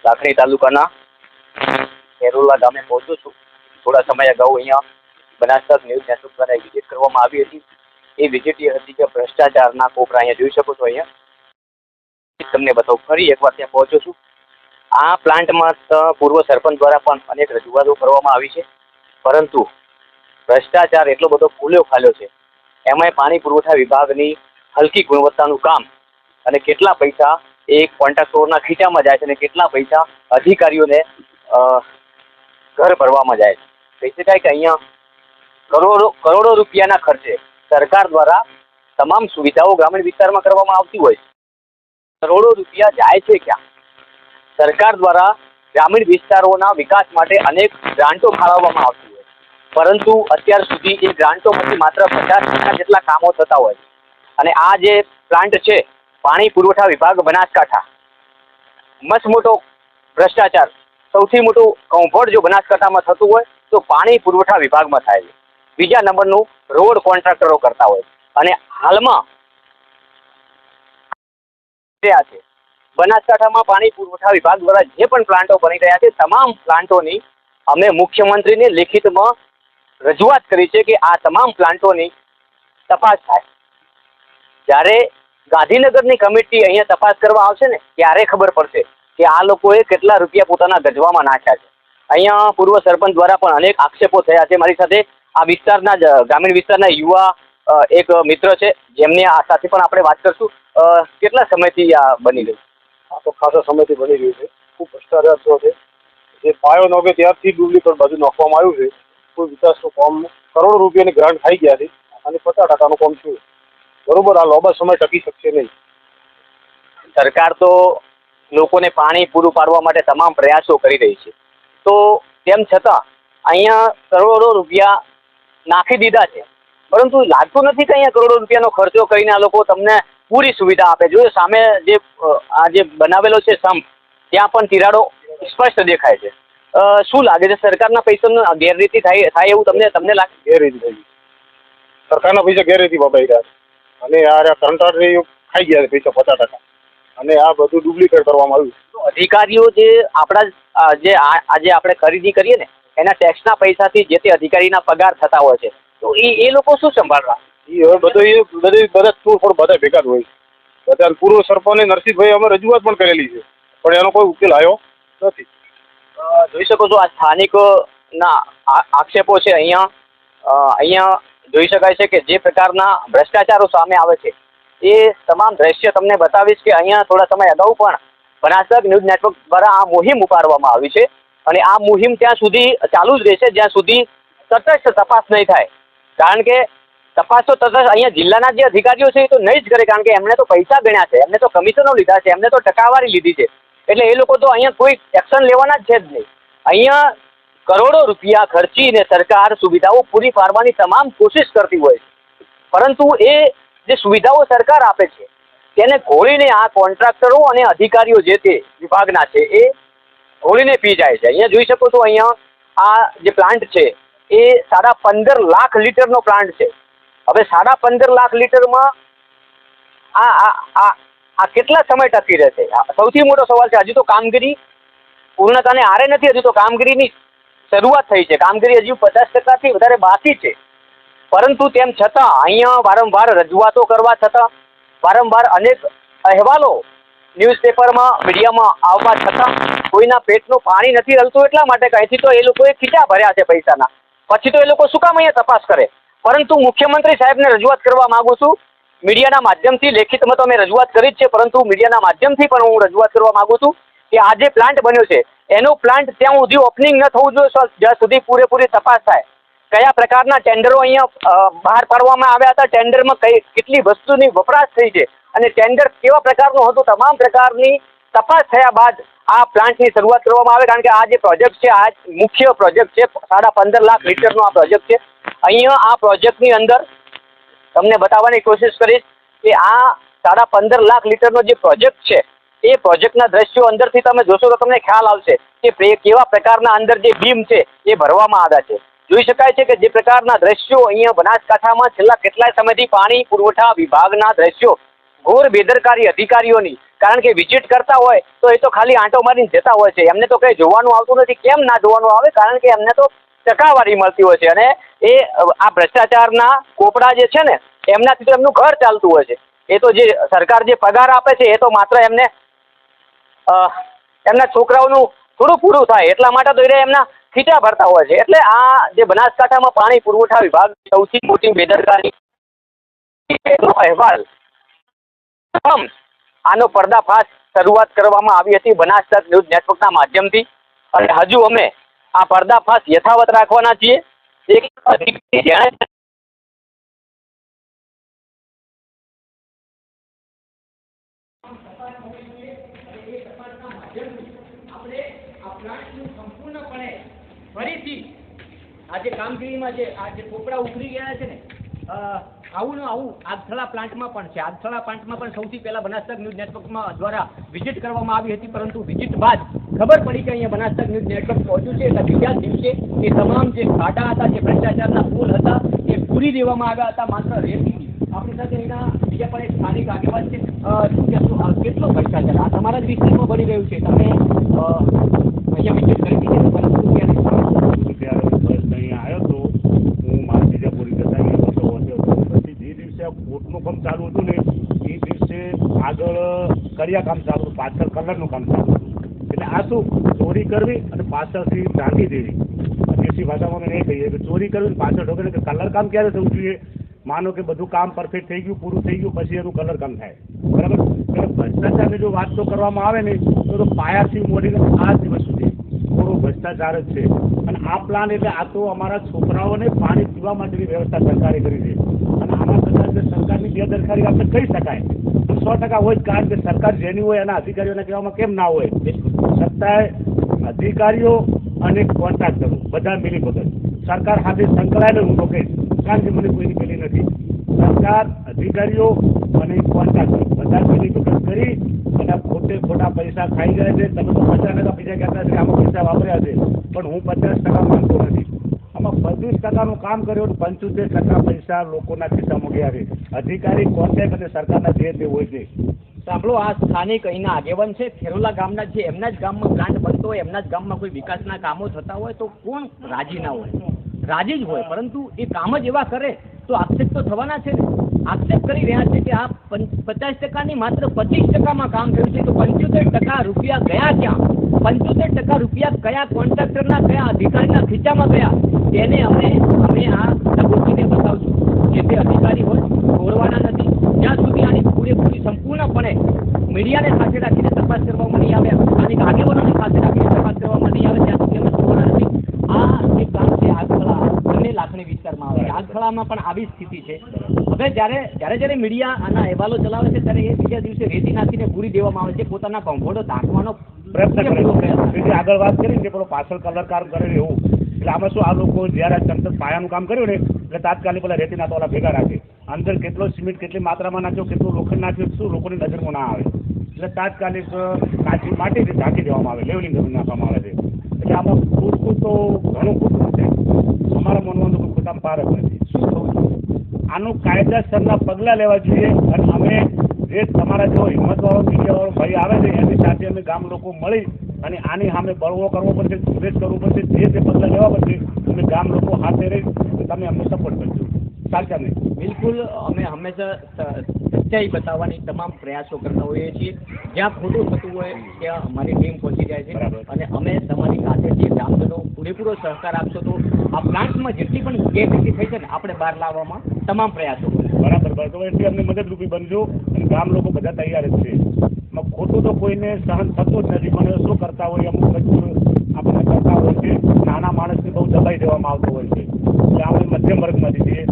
લાખણી તાલુકાના ખેરોલા ગામે પહોંચું છું. થોડા સમય અગાઉ અહીંયા બનાસકાંઠા ન્યૂઝ નેટવર્ક દ્વારા વિઝિટ કરવામાં આવી હતી. એ વિઝિટ એ હતી કે ભ્રષ્ટાચારના કોપરા અહીંયા જોઈ શકો છો. અહીંયા તમને બતાવું, ફરી એકવાર ત્યાં પહોંચ્યો છું. આ પ્લાન્ટમાં પૂર્વ સરપંચ દ્વારા પણ અનેક રજૂઆતો કરવામાં આવી છે, પરંતુ ભ્રષ્ટાચાર એટલો બધો ફૂલ્યો ફાલ્યો છે. એમાંય પાણી પુરવઠા વિભાગની હલકી ગુણવત્તાનું કામ અને કેટલા પૈસા એ કોન્ટ્રાક્ટરોના ખીચામાં જાય છે અને કેટલા પૈસા અધિકારીઓને ઘર ભરવામાં જાય છે. કહી શકાય કે અહીંયા કરોડો રૂપિયાના ખર્ચે સરકાર દ્વારા તમામ સુવિધાઓ ગ્રામીણ વિસ્તારમાં કરવામાં આવતી હોય છે. કરોડો રૂપિયા જાય છે ક્યાં? સરકાર દ્વારા ગ્રામીણ વિસ્તારોના વિકાસ માટે અનેક ગ્રાન્ટો ફાળવવામાં આવતી હોય, પરંતુ અત્યાર સુધી એ ગ્રાન્ટોમાંથી માત્ર 50% જેટલા કામો થતા હોય. અને આ જે પ્લાન્ટ છે પાણી પુરવઠા વિભાગ બનાસકાંઠા, મસ્ત મોટો ભ્રષ્ટાચાર, સૌથી મોટું કૌભાંડ જો બનાસકાંઠામાં થતું હોય તો પાણી પુરવઠા વિભાગમાં થાય છે. બીજા નંબરનું રોડ કોન્ટ્રાક્ટરો કરતા હોય. અને હાલમાં આ છે બનાસકાંઠામાં પાણી પુરવઠા વિભાગ દ્વારા જે પણ પ્લાન્ટો બની રહ્યા છે, તમામ પ્લાન્ટોની અમે મુખ્યમંત્રીને લેખિતમાં રજૂઆત કરી છે કે આ તમામ પ્લાન્ટોની તપાસ થાય. જ્યારે ગાંધીનગરની કમિટી અહીંયા તપાસ કરવા આવશે ને ત્યારે ખબર પડશે કે આ લોકોએ કેટલા રૂપિયા પોતાના ગજવામાં નાખ્યા છે. અહીંયા પૂર્વ સરપંચ દ્વારા પણ અનેક આક્ષેપો થયા છે. મારી સાથે આ વિસ્તારના ગ્રામીણ વિસ્તારના યુવા એક મિત્ર છે, જેમની આ સાથે પણ આપણે વાત કરશું. કેટલા સમયથી આ બની ગયું? આ તો ખાસા સમયથી બની રહ્યું છે. ખૂબ ભ્રષ્ટાચાર થયો છે. જે પાયો નોગે ત્યારથી ડુપ્લિકેટ બાજુ નાખવામાં આવ્યું છે. કોઈ વિકાસનું કામ કરોડો રૂપિયાની ગ્રાન્ટ ખાઈ ગયા હતી અને 50% કામ થયું. બરોબર, આ લાંબા સમય ટકી શકશે નહીં. સરકાર તો લોકોને પાણી પૂરું પાડવા માટે તમામ પ્રયાસો કરી રહી છે, તો તેમ છતાં અહીંયા કરોડો રૂપિયા નાખી દીધા છે, પરંતુ લાગતું નથી કે અહીંયા કરોડો રૂપિયાનો ખર્ચો કરીને આ લોકો તમને પૂરી સુવિધા આપે. જો સામે જે આ જે બનાવેલો છે સંપ, ત્યાં પણ તિરાડો સ્પષ્ટ દેખાય છે. શું લાગે છે, સરકારના પૈસાનો ગેરરીતિ થાય એવું તમને લાગે? ગેરરીતિ થઈ, સરકારના પૈસા ગેરરીતિ વપરાઈ રહ્યા છે અને આ કંટ્રાક્ટરે ખાઈ ગયા છે પૈસા 50%, અને આ બધું ડુપ્લિકેટ કરવામાં આવ્યું. તો અધિકારીઓ જે આપણા જે આજે આપણે ખરીદી કરીએ ને એના ટેક્સના પૈસાથી જે તે અધિકારીના પગાર થતા હોય છે, તો એ લોકો શું સંભાળવા? એ હવે બધા તોડફોડ બધા ભેગા જ હોય. બધા પૂર્વ સરપંચ નરસિંહભાઈ અમે રજૂઆત પણ કરેલી છે, પણ એનો કોઈ ઉકેલ આવ્યો નથી. જોઈ શકો છો આ સ્થાનિકોના આક્ષેપો છે. અહીંયા જોઈ શકાય છે કે જે પ્રકારના ભ્રષ્ટાચારો સામે આવે છે એ તમામ દ્રશ્ય તમને બતાવીશ કે અહીંયા થોડા સમય અગાઉ પણ બનાસકાંઠા ન્યૂઝ નેટવર્ક દ્વારા આ મુહિમ ઉપાડવામાં આવી છે. અને આ મુહિમ ત્યાં સુધી ચાલુ જ રહેશે જ્યાં સુધી તટસ્થ તપાસ નહીં થાય. કારણ કે તપાસ તો તટસ્થ અહીંયા જિલ્લાના જે અધિકારીઓ છે એ તો નહીં જ કરે, કારણ કે એમને તો પૈસા ગણ્યા છે, એમને તો કમિશનો લીધા છે, એમને તો ટકાવારી લીધી છે, એટલે એ લોકો તો અહીંયા કોઈ એક્શન લેવાના જ છે જ નહીં. અહીંયા કરોડો રૂપિયા ખર્ચીને સરકાર સુવિધાઓ પૂરી પાડવાની તમામ કોશિશ કરતી હોય છે, પરંતુ એ જે સુવિધાઓ સરકાર આપે છે તેને ઘોળીને આ કોન્ટ્રાક્ટરો અને અધિકારીઓ જે તે વિભાગના છે એ ઘોળીને પી જાય છે. અહીંયા જોઈ શકો છો, અહીંયા આ જે પ્લાન્ટ છે એ 15.5 લાખ લીટરનો પ્લાન્ટ છે. હવે 15.5 લાખ લીટરમાં આ કેટલા સમય ટકી રહેશે? સૌથી મોટો સવાલ છે. હજી તો કામગીરી પૂર્ણતાને આરે નથી, હજી તો કામગીરીની શરૂઆત થઈ છે. કામગીરી હજી 50%થી વધારે બાકી છે, પરંતુ તેમ છતાં અહીંયા વારંવાર રજૂઆતો કરવા છતાં, વારંવાર અનેક અહેવાલો ન્યૂઝપેપરમાં મીડિયામાં આવવા છતાં કોઈના પેટનું પાણી નથી હલતું. એટલા માટે કંઈથી તો એ લોકોએ ખીચા ભર્યા છે પૈસાના, પછી તો એ લોકો શું કામ અહીંયા તપાસ કરે? પરંતુ મુખ્યમંત્રી સાહેબને રજૂઆત કરવા માગું છું મીડિયાના માધ્યમથી. લેખિતમાં તો મેં રજૂઆત કરી જ છે, પરંતુ મીડિયાના માધ્યમથી પણ હું રજૂઆત કરવા માગું છું કે આ જે પ્લાન્ટ બન્યો છે એનો પ્લાન્ટ ત્યાં સુધી ઓપનિંગ ન થવું જોઈએ જ્યાં સુધી પૂરેપૂરી તપાસ થાય. કયા પ્રકારના ટેન્ડરો અહીંયા બહાર પાડવામાં આવ્યા હતા, ટેન્ડરમાં કેટલી વસ્તુની વપરાશ થઈ છે અને ટેન્ડર કેવા પ્રકારનું હતું, તમામ પ્રકારની તપાસ થયા બાદ આ પ્લાન્ટની શરૂઆત કરવામાં આવે. કારણ કે આ જે પ્રોજેક્ટ છે આ મુખ્ય પ્રોજેક્ટ છે, 15.5 લાખ લીટરનો આ પ્રોજેક્ટ છે. અહીંયા આ પ્રોજેક્ટની અંદર તમને બતાવવાની કોશિશ કરીશ કે આ 15.5 લાખ લીટરનો જે પ્રોજેક્ટ છે એ પ્રોજેક્ટના દ્રશ્યો અંદરથી તમે જોશો તો તમને ખ્યાલ આવશે કે કેવા પ્રકારના અંદર જે બીમ છે એ ભરવામાં આવ્યા છે. જોઈ શકાય છે કે જે પ્રકારના દ્રશ્યો અહીંયા બનાસકાંઠામાં છેલ્લા કેટલાય સમયથી પાણી પુરવઠા વિભાગના દ્રશ્યો ઘોર બેદરકારી અધિકારીઓની, કારણ કે વિઝિટ કરતા હોય તો એ તો ખાલી આંટો મારીને જતા હોય છે, એમને તો કંઈ જોવાનું આવતું નથી. કેમ ના જોવાનું આવે? કારણ કે એમને તો ટકાવારી મળતી હોય છે, અને એ આ ભ્રષ્ટાચારના કોપડા જે છે ને એમનાથી તો એમનું ઘર ચાલતું હોય છે. એ તો જે સરકાર જે પગાર આપે છે એ તો માત્ર એમને એમના છોકરાઓનું થોડું પૂરું થાય એટલા માટે તો એ એમના ખીચા ભરતા હોય છે. એટલે આ જે બનાસકાંઠામાં પાણી પુરવઠા વિભાગ સૌથી મોટી બેદરકારી અહેવાલ આનો પર્દાફાશ શરૂઆત કરવામાં આવી હતી બનાસકાંઠા ન્યૂઝ નેટવર્કના માધ્યમથી, અને હજુ અમે આ પર્દાફાશ યથાવત રાખવાના છીએ. ફરીથી આ જે કામગીરીમાં આ જે કોપડા ઉભરી ગયા છે ને, આવું ને આવું આગથળા પ્લાન્ટમાં પણ છે. આગથળા પ્લાન્ટમાં પણ સૌથી પહેલા બનાસકાંઠા ન્યૂઝ નેટવર્કમાં દ્વારા વિઝિટ કરવામાં આવી હતી, પરંતુ વિઝિટ બાદ ખબર પડી કે અહીંયા બનાસકાંઠા ન્યૂઝ નેટવર્ક પહોંચ્યું છે એટલે બીજા દિવસે એ તમામ જે ખાડા હતા, જે ભ્રષ્ટાચારના પુલ હતા એ પૂરી દેવામાં આવ્યા હતા માત્ર રેતીથી. આપણી સાથે એના બીજા પણ એક સ્થાનિક આગેવાન છે. કેટલો ભ્રષ્ટાચાર આ તમારા જ વિસ્તારમાં બની રહ્યું છે? તમે અહીંયા વિઝિટ કરી દીધી, પરંતુ ત્યારે અહીંયા આવ્યો હતો હું, મારા બીજા પૂરી કરતા અહીંયા પછી જે દિવસે કોર્ટનું કામ ચાલુ હતું ને એ દિવસે આગળ કરિયા કામ ચાલુ હતું, પાછળ કલરનું કામ ચાલુ હતું. એટલે આ શું ચોરી કરવી અને પાછળથી ઢાંકી દેવી. દેશી ભાષામાં અમે એ કહીએ કે ચોરી કરવી પાછળ ઢોકે કે કલર કામ ક્યારે થવું જોઈએ? માનો કે બધું કામ પરફેક્ટ થઈ ગયું, પૂરું થઈ ગયું, પછી એનું કલર કામ થાય, બરાબર? એટલે ભ્રષ્ટાચારની જો વાત તો કરવામાં આવે ને તો પાયાથી મોડીને આ દિવસ સુધી થોડો ભ્રષ્ટાચાર જ છે. અને આ પ્લાન એટલે આ તો અમારા છોકરાઓને પાણી પીવા માટેની વ્યવસ્થા સરકારે કરી છે. અને આમાં કદાચ સરકારની બેદરકારી આપણે કહી શકાય તો 100% હોય જ, કારણ કે સરકાર જેની હોય એના અધિકારીઓને કહેવામાં કેમ ના હોય? છતાંય અધિકારીઓ અને કોન્ટ્રાક્ટરો બધા મિલી ભગત સરકાર સાથે સંકળાયેલો હું તો કહીશ, કારણ કે મને કોઈની પેલી નથી. સરકાર, અધિકારીઓ અને કોન્ટ્રાક્ટર બધા મિલી ભગત કરી અને ખોટા પૈસા ખાઈ ગયા છે. તમે તો 50% પૈસા કહેતા છે આમાં પૈસા વાપર્યા છે, પણ હું 50% માનતો નથી. આમાં 25%નું કામ કર્યું, 75% પૈસા લોકોના ખિસ્સામાં ગયા છે. અધિકારી, કોન્ટ્રાક્ટ અને સરકારના જે તે હોય છે. સાંભળો, આ સ્થાનિક અહીંના આગેવાન છે, ખેરોલા ગામના છે, એમના જ ગામમાં પ્લાન્ટ બનતો હોય, એમના જ ગામમાં કોઈ વિકાસના કામો થતા હોય તો કોણ રાજી ના હોય? રાજી જ હોય, પરંતુ એ કામ જ એવા કરે તો આક્ષેપ તો થવાના છે ને. આક્ષેપ કરી રહ્યા છે કે આ 50%ની માત્ર 25%માં કામ થયું છે, તો 75% રૂપિયા ગયા ક્યાં? 75% રૂપિયા કયા કોન્ટ્રાક્ટરના, કયા અધિકારીના ખીચામાં ગયા? તેને અમે આ સબૂતીને બતાવશું. જે તે અધિકારી હોય છોડવાના નથી જ્યાં સુધી આની પૂરેપૂરી સંપૂર્ણપણે મીડિયાને સાથે રાખીને તપાસ કરવામાં નહીં આવે, સ્થાનિક આગેવાનોને સાથે રાખીને તપાસ કરવામાં નહીં આવે, ત્યાં સુધી અમે છોડવાના નથી. આ જે કામ છે આગથળા બંને લાખણી વિસ્તારમાં આવે, આગથળામાં પણ આવી સ્થિતિ છે. હવે જ્યારે મીડિયા આના અહેવાલો ચલાવે છે ત્યારે એ બીજા દિવસે રેતી નાખીને પૂરી દેવામાં આવે છે, પોતાના ભંભોળો ઢાંકવાનો પ્રયત્ન કરે. આગળ વાત કરી કે પેલો પાછળ કલર કામ કરે એવું, એટલે આમાં શું આ લોકો જ્યારે ચંતર પાયાનું કામ કર્યું ને એટલે તાત્કાલિક પેલા રેતીના તોલા ભેગા રાખે, અંદર કેટલો સિમેન્ટ કેટલી માત્રામાં નાખ્યો, કેટલું લોખંડ નાખ્યું, શું લોકોની નજરમાં ના આવે, એટલે તાત્કાલિક કાચી માટીથી ઢાંકી દેવામાં આવે, લેવલિંગ કરી નાખવામાં આવે છે. એટલે આમાં ખોટું તો ઘણું ખોટું છે. અમારા મનવાનું કોઈ ખોટામાં પાર જ નથી. શું થવું આનું કાયદેસરના પગલાં લેવા જોઈએ. અને અમે જે તમારા જો હિંમતવાળો મીડિયાવાળો ભાઈ આવે છે એની સાથે અમે ગામ લોકો મળી અને આની સામે બળવો કરવો પડશે, સુરેશ કરવું પડશે, જે તે પગલાં લેવા પડશે. અમે ગામ લોકો હાથે રહી તમે અમને સપોર્ટ કરજો. સાચા નહીં? બિલકુલ, અમે હંમેશા સચ્ચાઈ બતાવવાની તમામ પ્રયાસો કરતા હોઈએ છીએ. જ્યાં ખોટું થતું હોય ત્યાં અમારી ટીમ પહોંચી જાય છે, અને અમે તમારી સાથે જે ગ્રામજનો પૂરેપૂરો સહકાર આપશો તો આ પ્લાન્ટમાં જેટલી પણ ગેરરીતિ થઈ છે ને આપણે બહાર લાવવામાં તમામ પ્રયાસો કરીશું. બરાબર. તો એથી અમને મદદરૂપી બનજો અને ગામ લોકો બધા તૈયાર જ છે. ખોટું તો કોઈને સહન થતું જ નથી, પણ શું કરતા હોય અમુક મજબૂર આપણને કરતા હોય છે. નાના માણસને બહુ દબાઈ દેવામાં આવતો હોય છે. એટલે આપણે મધ્યમ વર્ગમાંથી છીએ,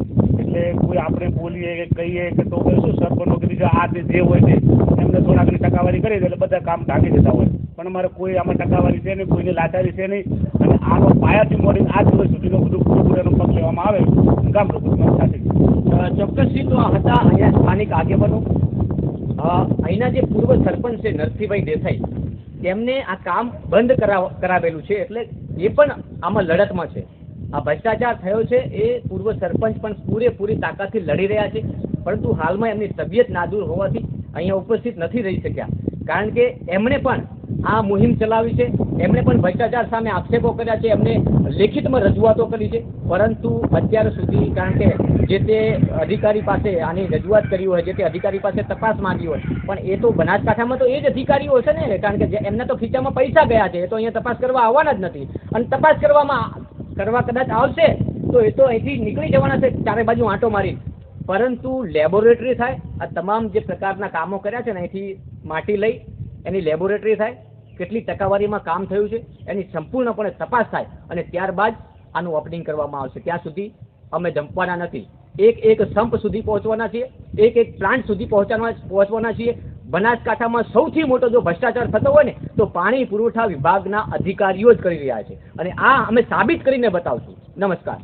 એટલે કોઈ આપણે બોલીએ કે કહીએ કે તો શું સરપંચો કે બીજા આ જે હોય છે એમને થોડા ઘણી ટકાવારી કરી દે એટલે બધા કામ ઢાંકી દેતા હોય, પણ અમારે કોઈ આમાં ટકાવારી છે નહીં, કોઈને લાચારી છે નહીં. અને આનો પાયાથી મળીને આ દિવસ સુધીનો બધું પૂરેપૂરેનો પગ લેવામાં આવે ગામ લોકો સાથે. ચોક્કસથી તો હતા અહીંયા સ્થાનિક આગેવાનો. અહીંના જે પૂર્વ સરપંચ છે નરસિંહભાઈ દેસાઈ, તેમને આ કામ બંધ કરાવેલું છે, એટલે એ પણ આમાં લડતમાં છે. આ ભ્રષ્ટાચાર થયો છે એ પૂર્વ સરપંચ પણ પૂરેપૂરી તાકાતથી લડી રહ્યા છે, પરંતુ હાલમાં એમની તબિયત નાજુક હોવાથી અહીંયા ઉપસ્થિત નથી રહી શક્યા. કારણ કે એમણે પણ આ મુહિમ ચલાવી છે, એમણે પણ ભ્રષ્ટાચાર સામે આક્ષેપો કર્યા છે, એમને લેખિતમાં રજૂઆતો કરી છે, પરંતુ અત્યાર સુધી કારણ કે જે તે અધિકારી પાસે આની રજૂઆત કરી હોય, જે તે અધિકારી પાસે તપાસ માંગી હોય, પણ એ તો બનાસકાંઠામાં તો એ જ અધિકારીઓ છે ને, કારણ કે એમના તો ખીચામાં પૈસા ગયા છે, એ તો અહીંયા તપાસ કરવા આવવાના જ નથી, અને તપાસ કરવા કદાચ આવશે તો એ તો અહીંથી નીકળી જવાના છે ચારે બાજુ આંટો મારી. પરંતુ લેબોરેટરી થાય, આ તમામ જે પ્રકારના કામો કર્યા છે ને, અહીંથી માટી લઈ એની લેબોરેટરી થાય, કેટલી ટકાવારીમાં કામ થયું છે એની સંપૂર્ણપણે તપાસ થાય, અને ત્યારબાદ આનું ઓપનિંગ કરવામાં આવશે. ત્યાં સુધી અમે જંપવાના નથી. એક સંપ સુધી પહોંચવાના છીએ, એક પ્લાન્ટ સુધી પહોંચવાના છીએ. બનાસકાંઠામાં સૌથી મોટો જો ભ્રષ્ટાચાર થતો હોય ને તો પાણી પુરવઠા વિભાગના અધિકારીઓ જ કરી રહ્યા છે, અને આ અમે સાબિત કરીને બતાવશું. નમસ્કાર.